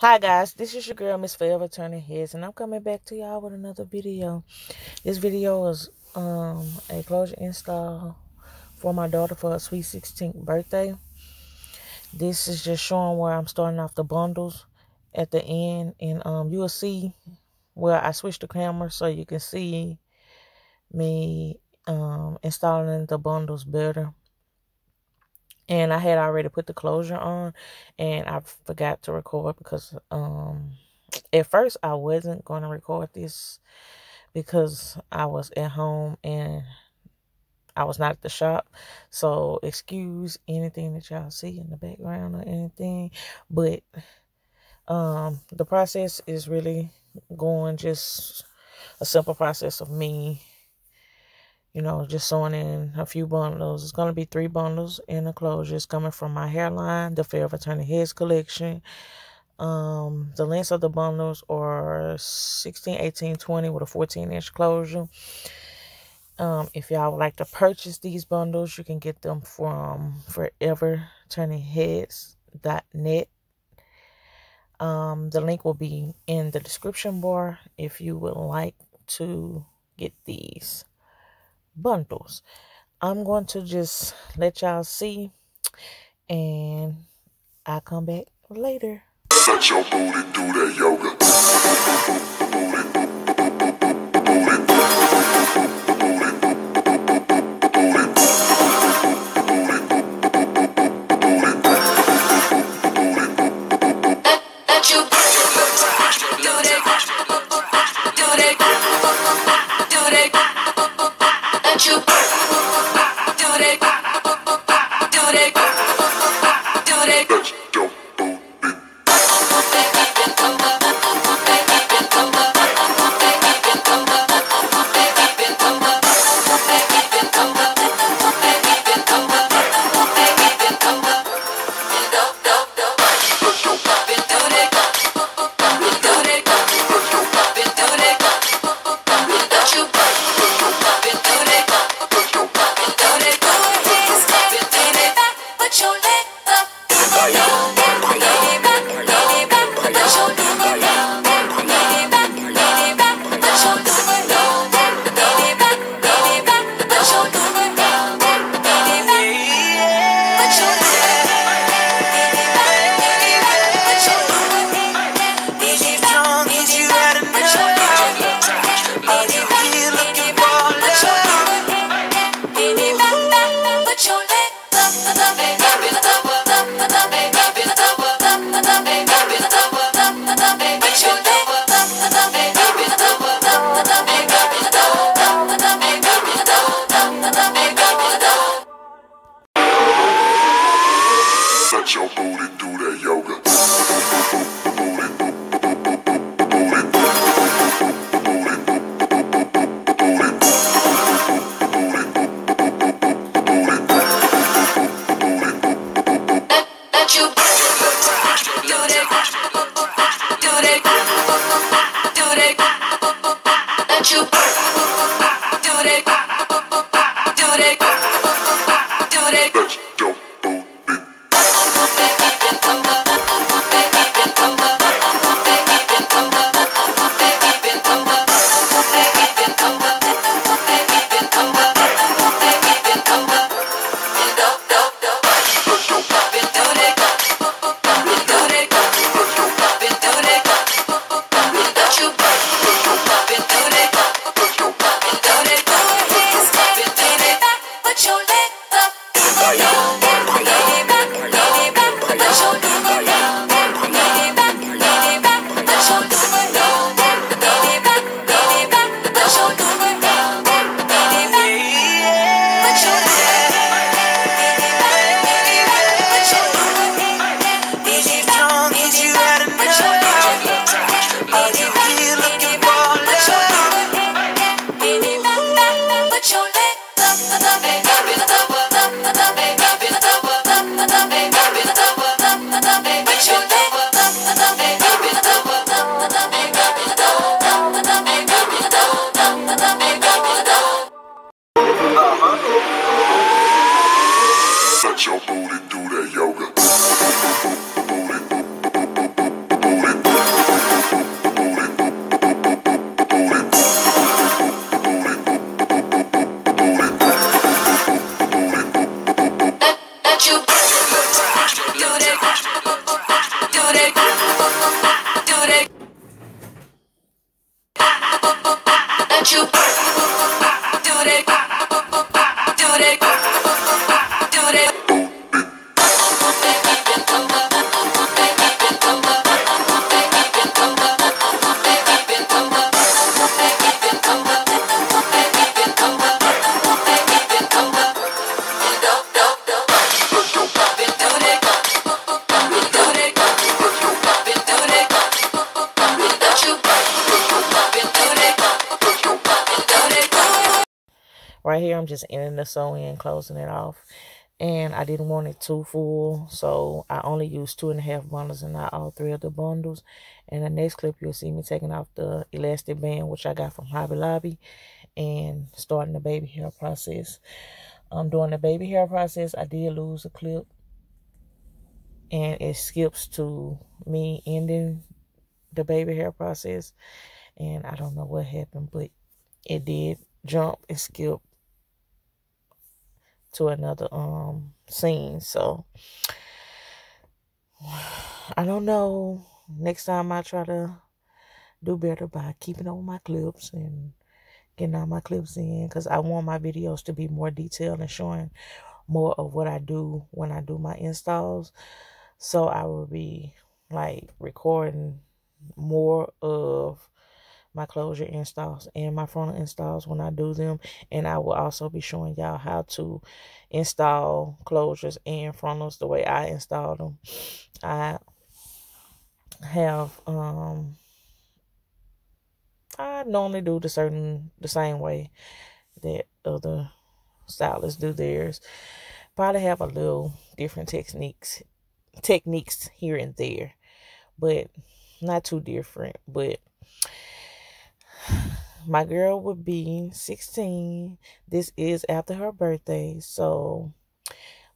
Hi guys, this is your girl Miss Forever Turning Heads, and I'm coming back to y'all with another video. This video is a closure install for my daughter for her sweet 16th birthday. This is just showing where I'm starting off the bundles at the end, and you will see where I switched the camera so you can see me installing the bundles better. And I had already put the closure on, and I forgot to record because at first I wasn't going to record this because I was at home and I was not at the shop. So excuse anything that y'all see in the background or anything. But the process is really going just a simple process of me, you know, just sewing in a few bundles. It's going to be 3 bundles in the closure. It's coming from my hairline, the Forever Turning Heads collection. The lengths of the bundles are 16, 18, 20 with a 14-inch closure. If y'all would like to purchase these bundles, you can get them from foreverturningheads.net. The link will be in the description bar if you would like to get these bundles. I'm going to just let y'all see, and I'll come back later. Let your booty do that yoga. Let your booty do that yoga. Let your booty do that yoga. here, I'm just ending the sew in, closing it off. And I didn't want it too full, so I only used 2.5 bundles and not all 3 of the bundles. And the next clip, you'll see me taking off the elastic band, which I got from Hobby Lobby, and starting the baby hair process. During the baby hair process, I did lose a clip, and it skips to me ending the baby hair process. And I don't know what happened, but it did jump and skip to another scene. So I don't know. Next time I try to do better by keeping on my clips and getting all my clips in, because I want my videos to be more detailed and showing more of what I do when I do my installs. So I will be like recording more of my closure installs and my frontal installs when I do them. And I will also be showing y'all how to install closures and frontals the way I install them. I have I normally do the same way that other stylists do theirs. Probably have a little different techniques here and there, but not too different. But my girl would be 16. This is after her birthday, so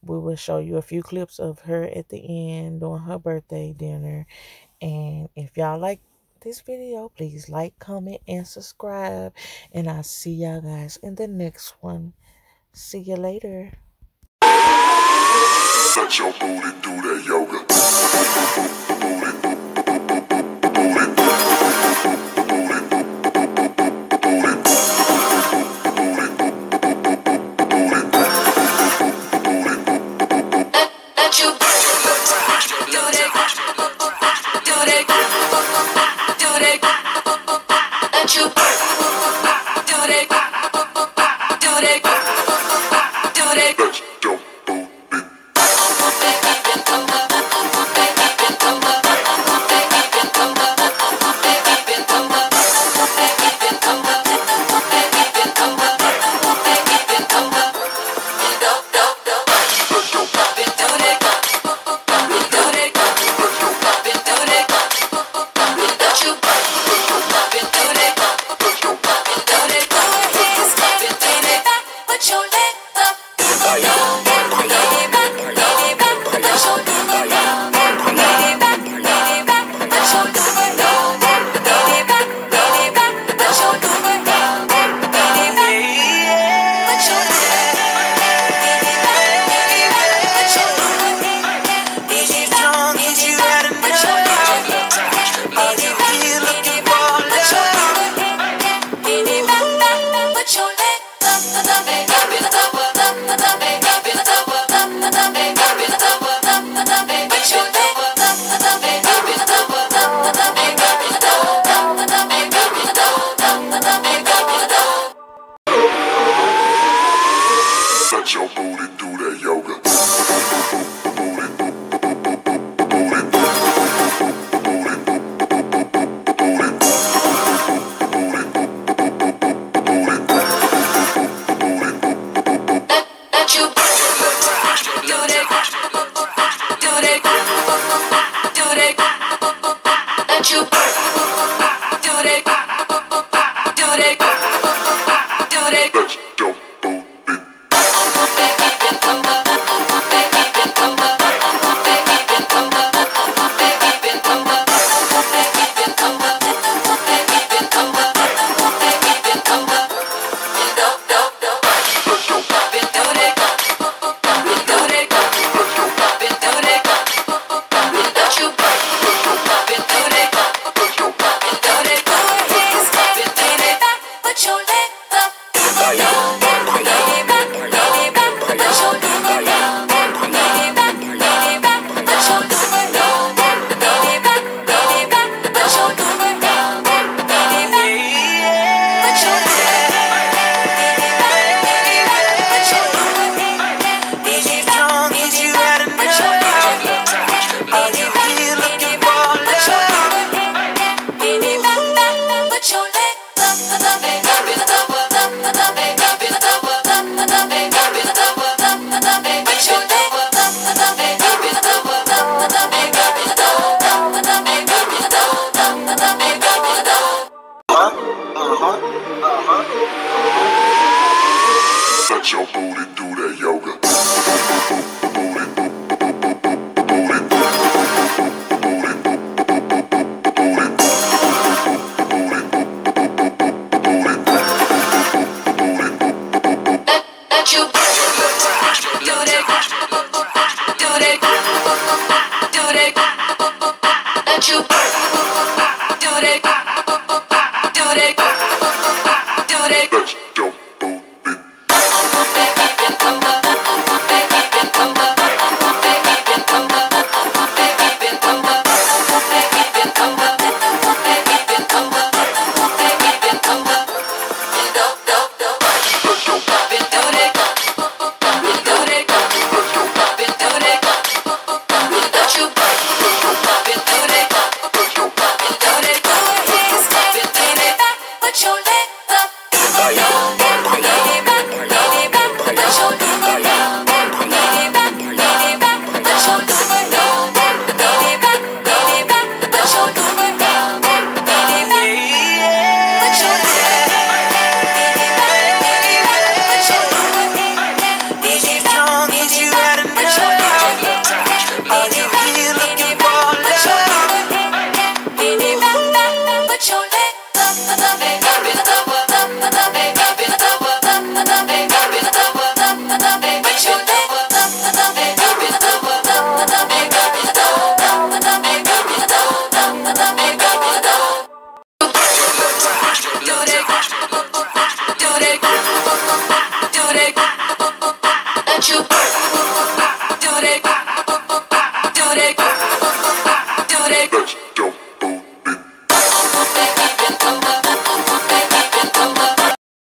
we will show you a few clips of her at the end during her birthday dinner. And if y'all like this video, please like, comment, and subscribe. And I'll see y'all guys in the next one. See you later. Let your booty do that yoga. Let you do that, do that, do that. Let you do that, do that, do that. Let your booty. that, do that.